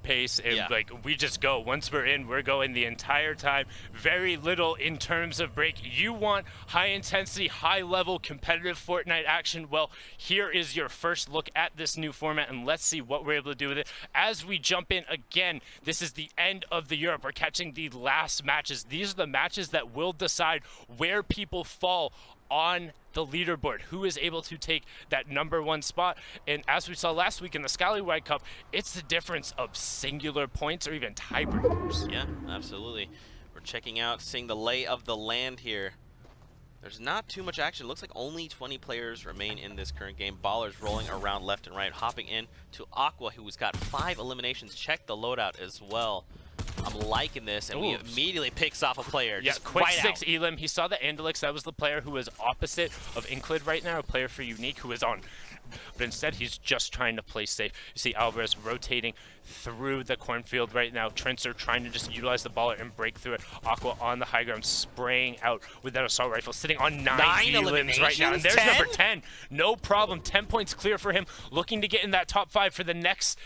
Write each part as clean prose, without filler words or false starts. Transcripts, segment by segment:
off pace, and like we just go. Once we're in, we're going the entire time. Very little in terms of break. You want high intensity, high level competitive Fortnite action? Well, here is your first look at this new format, and let's see what we're able to do with it. As we jump in again, this is the end of the Europe. We're catching the last matches. These are the matches that will decide where people fall on the leaderboard, who is able to take that #1 spot. And as we saw last week in the Scallywag Cup, it's the difference of singular points or even tiebreakers. Yeah, absolutely. We're checking out, seeing the lay of the land here. There's not too much action. It looks like only 20 players remain in this current game. Ballers rolling around left and right, hopping in to Aqua, who's got 5 eliminations. Check the loadout as well. I'm liking this, and he immediately picks off a player. Yeah, quick 6 Elim. He saw the Andalix. That was the player who was opposite of Inclid right now, a player for Unique who is on. But instead, he's just trying to play safe. You see Alvarez rotating through the cornfield right now. Trentzer trying to just utilize the baller and break through it. Aqua on the high ground, spraying out with that assault rifle, sitting on 9 eliminations right now. And there's 10? number 10. No problem. 10 points clear for him, looking to get in that top 5 for the next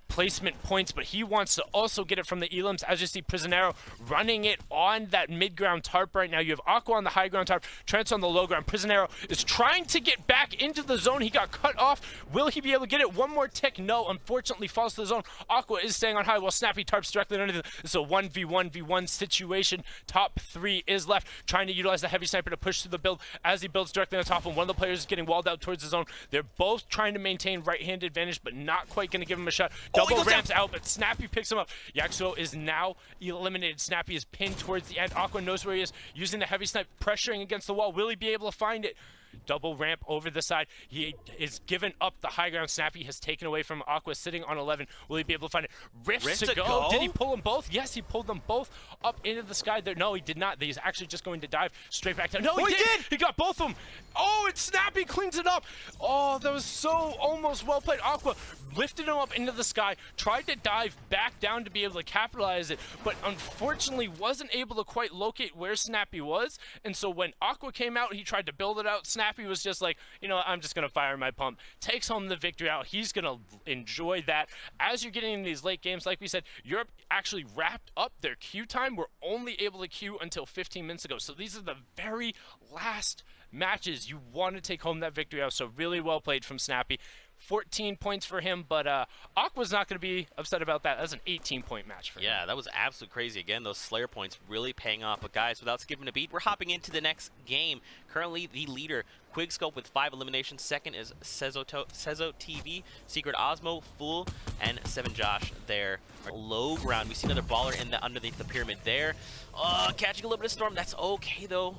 placement points, but he wants to also get it from the Elims. As you see, Prisionero running it on that mid-ground tarp right now. You have Aqua on the high ground tarp, Trent's on the low ground. Prisionero is trying to get back into the zone. He got cut off. Will he be able to get it? One more tick. No, unfortunately falls to the zone. Aqua is staying on high while Snappy tarps directly underneath. It's a 1v1v1 situation. Top 3 is left, trying to utilize the heavy sniper to push through the build as he builds directly on top of him. One of the players is getting walled out towards the zone. They're both trying to maintain right-hand advantage, but not quite going to give him a shot. Double ramps out, but Snappy picks him up. Yaxo is now eliminated. Snappy is pinned towards the end. Aqua knows where he is, using the heavy snipe, pressuring against the wall. Will he be able to find it? Double ramp over the side. He is given up the high ground. Snappy has taken away from Aqua, sitting on 11. Will he be able to find it? Rift to go. Did he pull them both? Yes, he pulled them both up into the sky there. No, he did not. He's actually just going to dive straight back down. No, he did! He got both of them. Oh, and Snappy cleans it up. Oh, that was so almost well played. Aqua lifted him up into the sky, tried to dive back down to be able to capitalize it, but unfortunately wasn't able to quite locate where Snappy was. And so when Aqua came out, he tried to build it out. Snappy was just like, you know, I'm just going to fire my pump. Takes home the victory out. He's going to enjoy that. As you're getting in these late games, like we said, Europe actually wrapped up their queue time. We're only able to queue until 15 minutes ago. So these are the very last matches you want to take home that victory out. So really well played from Snappy. 14 points for him, but Aqua's not going to be upset about that. That's an 18-point match for him. Yeah, that was absolutely crazy. Again, those Slayer points really paying off. But guys, without skipping a beat, we're hopping into the next game. Currently, the leader, Quigscope with 5 eliminations. Second is Sezo TV, Secret Osmo, Fool, and 7 Josh there. Low ground. We see another baller in the underneath the pyramid there. Catching a little bit of storm. That's okay, though.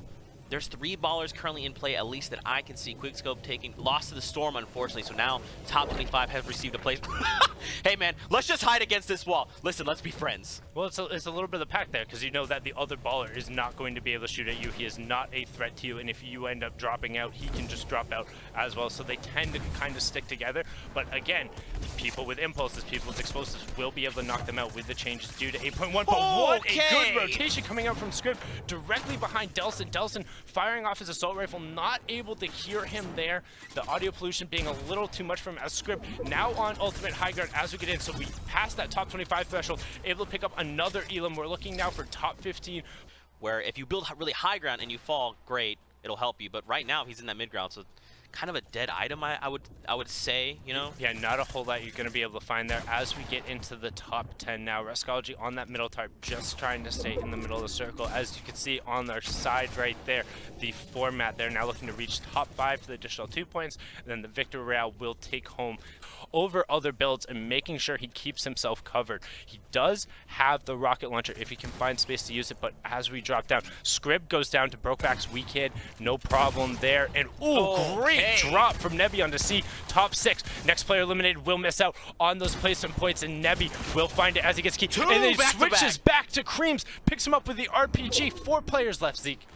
There's 3 ballers currently in play, at least that I can see. Quigscope taking loss to the storm, unfortunately. So now top 25 has received a place. Hey man, let's just hide against this wall. Listen, let's be friends. Well, it's a little bit of the pack there, because you know that the other baller is not going to be able to shoot at you. He is not a threat to you, and if you end up dropping out, he can just drop out as well. So they tend to kind of stick together. But again, people with impulses, people with explosives will be able to knock them out with the changes due to 8.1. But what a good rotation coming out from Scrib directly behind Delson. Delson firing off his assault rifle, not able to hear him there. The audio pollution being a little too much for him as Scrib now on ultimate high ground as we get in. So we pass that top 25 threshold, able to pick up another Elam. We're looking now for top 15. Where if you build really high ground and you fall, great, it'll help you. But right now he's in that mid ground, so kind of a dead item, I would say, you know? Yeah, not a whole lot you're going to be able to find there. As we get into the top 10 now, Rascology on that middle tarp, just trying to stay in the middle of the circle. As you can see on their side right there, the format, they're now looking to reach top 5 for the additional 2 points. And then the Victor Real will take home over other builds and making sure he keeps himself covered. He does have the rocket launcher if he can find space to use it, but as we drop down, Scrib goes down to Brokeback's weak hit, no problem there. And great drop from Nebby onto C, top 6. Next player eliminated will miss out on those placement points, and Nebby will find it as he gets key. And then he switches back to Creams, picks him up with the RPG. 4 players left, Zeke.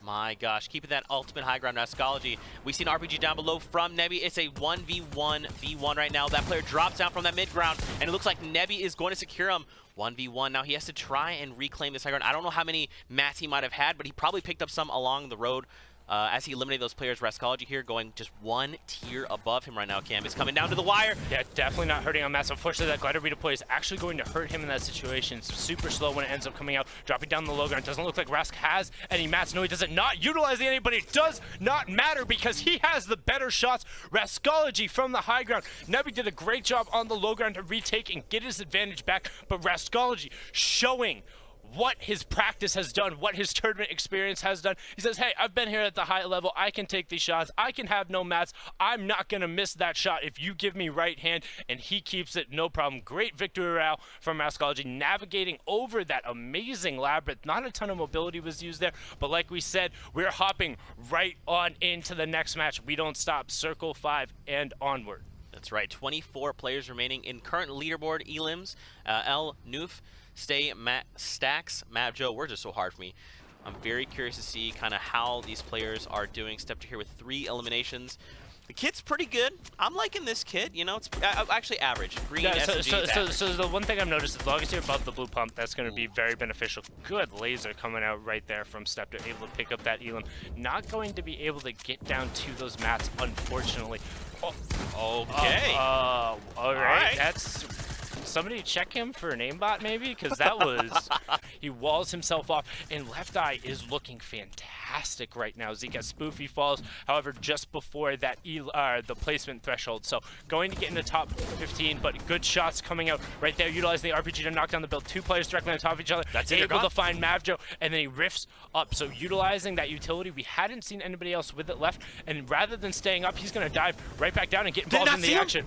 My gosh, keeping that ultimate high ground Rascology. We see an RPG down below from Nebby. It's a 1v1v1 right now. That player drops down from that mid ground, and it looks like Nebby is going to secure him. 1v1. Now he has to try and reclaim this high ground. I don't know how many mats he might have had, but he probably picked up some along the road. as he eliminated those players. Rascology here going just one tier above him right now. Cam is coming down to the wire. Yeah, definitely not hurting on Mass. Unfortunately, that glider redeploy is actually going to hurt him in that situation. It's super slow when it ends up coming out, dropping down the low ground. Doesn't look like Rask has any mats. No, he doesn't not utilizing any, but it does not matter because he has the better shots. Rascology from the high ground. Nebby did a great job on the low ground to retake and get his advantage back, but Rascology showing what his practice has done, what his tournament experience has done. He says, hey, I've been here at the high level. I can take these shots. I can have no mats. I'm not going to miss that shot if you give me right hand, and he keeps it, no problem. Great victory route from Rascology, navigating over that amazing labyrinth. Not a ton of mobility was used there, but like we said, we're hopping right on into the next match. We don't stop. Circle 5 and onward. That's right. 24 players remaining in current leaderboard. Elims, L, Noof, Stay, Matt, Stacks, Matt, Joe. Words are so hard for me. I'm very curious to see kind of how these players are doing. Stepped here with 3 eliminations. The kit's pretty good. I'm liking this kit. You know, it's actually average. Green, yeah, SMG, so the one thing I've noticed, as long as you're above the blue pump, that's going to be very beneficial. Good laser coming out right there from Stepter, able to pick up that Elam. Not going to be able to get down to those mats, unfortunately. Oh, okay. All right. That's... Somebody check him for an aimbot maybe, because that was he walls himself off, and Left Eye is looking fantastic right now. Zika Spoofy falls, however, just before that the placement threshold. So going to get in the top 15, but good shots coming out right there, utilizing the RPG to knock down the build. 2 players directly on top of each other. That's able to find Mavjo, and then he riffs up. So utilizing that utility, we hadn't seen anybody else with it left, and rather than staying up, he's going to dive right back down and get involved in the action.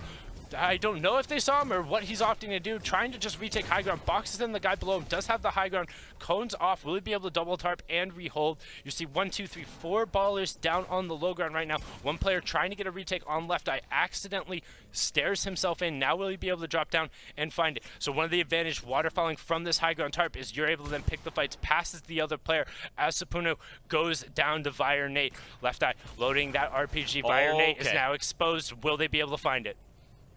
I don't know if they saw him or what he's opting to do, trying to just retake high ground, boxes in the guy below him, does have the high ground, cones off, will he be able to double tarp and rehold? You see 1, 2, 3, 4 ballers down on the low ground right now. One player trying to get a retake on Left Eye, accidentally stares himself in. Now will he be able to drop down and find it? So one of the advantage waterfalling from this high ground tarp is you're able to then pick the fights, passes the other player as Sapuno goes down to Vire Nate. Left Eye loading that RPG. Vire Nate is now exposed. Will they be able to find it?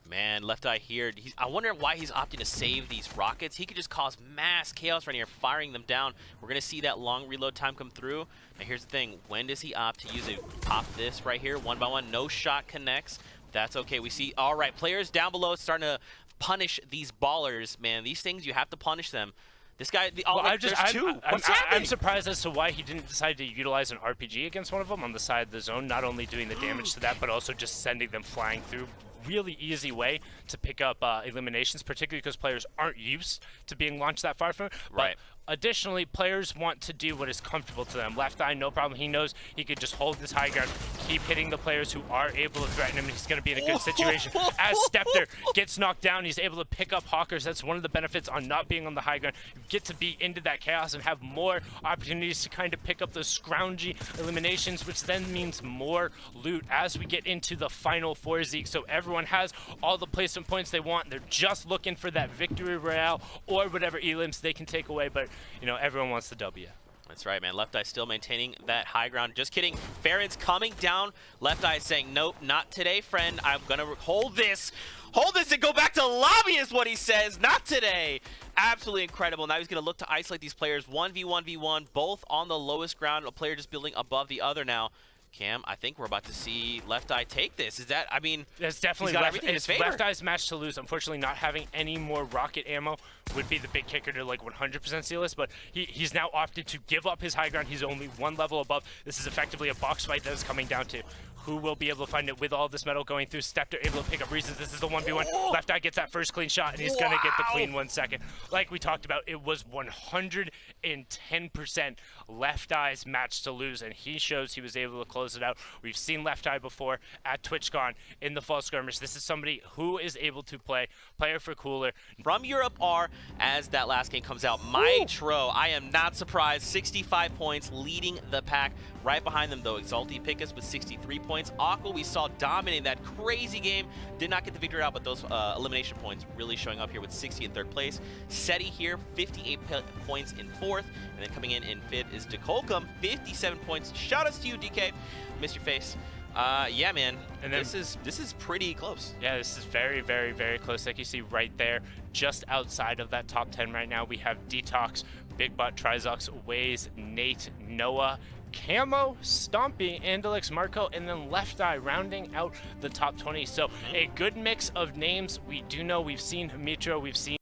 Man, Left Eye here. I wonder why he's opting to save these rockets. He could just cause mass chaos right here, firing them down. We're going to see that long reload time come through. Now, here's the thing. When does he opt to use it? Pop this right here, 1 by 1. No shot connects. That's okay. We see, all right, players down below starting to punish these ballers. Man, these things, you have to punish them. This guy, I'm surprised as to why he didn't decide to utilize an RPG against one of them on the side of the zone, not only doing the damage to that, but also just sending them flying through. Really easy way to pick up eliminations, particularly because players aren't used to being launched that far from it. Right. But additionally, players want to do what is comfortable to them. Left Eye, no problem. He knows he could just hold this high ground, keep hitting the players who are able to threaten him, and he's going to be in a good situation. As Stepter gets knocked down, he's able to pick up Hawkers. That's one of the benefits on not being on the high ground. You get to be into that chaos and have more opportunities to kind of pick up those scroungy eliminations, which then means more loot as we get into the final 4, Zeke. So everyone has all the placement points they want. They're just looking for that victory royale or whatever elims they can take away, but you know, everyone wants the W. That's right, man. Left Eye still maintaining that high ground. Just kidding. Farron's coming down. Left Eye saying, nope, not today, friend. I'm going to hold this. Hold this and go back to lobby is what he says. Not today. Absolutely incredible. Now he's going to look to isolate these players. 1v1v1, both on the lowest ground. A player just building above the other now. Cam, I think we're about to see Left Eye take this. Is that, I mean, that's definitely everything in his favor. Left Eye's match to lose. Unfortunately, not having any more rocket ammo would be the big kicker to like 100% seal this, but he's now opted to give up his high ground. He's only 1 level above. This is effectively a box fight that is coming down to who will be able to find it with all this metal going through. Stepter able to pick up reasons. This is the 1v1. Left Eye gets that first clean shot, and he's going to get the clean 1 second. Like we talked about, it was 110% Left Eye's match to lose, and he shows he was able to close it out. We've seen Left Eye before at TwitchCon in the fall skirmish. This is somebody who is able to play player for cooler. From Europe R, as that last game comes out, Maestro, I am not surprised, 65 points, leading the pack. Right behind them, though, Exalti Pickus with 63 points. Aqua, we saw dominate that crazy game. Did not get the victory out, but those elimination points really showing up here with 60 in 3rd place. Seti here, 58 points in 4th. And then coming in 5th is Dekolkum, 57 points. Shout outs to you, DK. Missed your face. Yeah, man. And then, this is pretty close. Yeah, this is very, very, very close. Like you see right there, just outside of that top 10 right now, we have Detox, Big Butt, Trizox, Waze, Nate, Noah, Camo, Stompy, Andalix, Marco, and then Left Eye rounding out the top 20. So a good mix of names. We do know we've seen Mitro, we've seen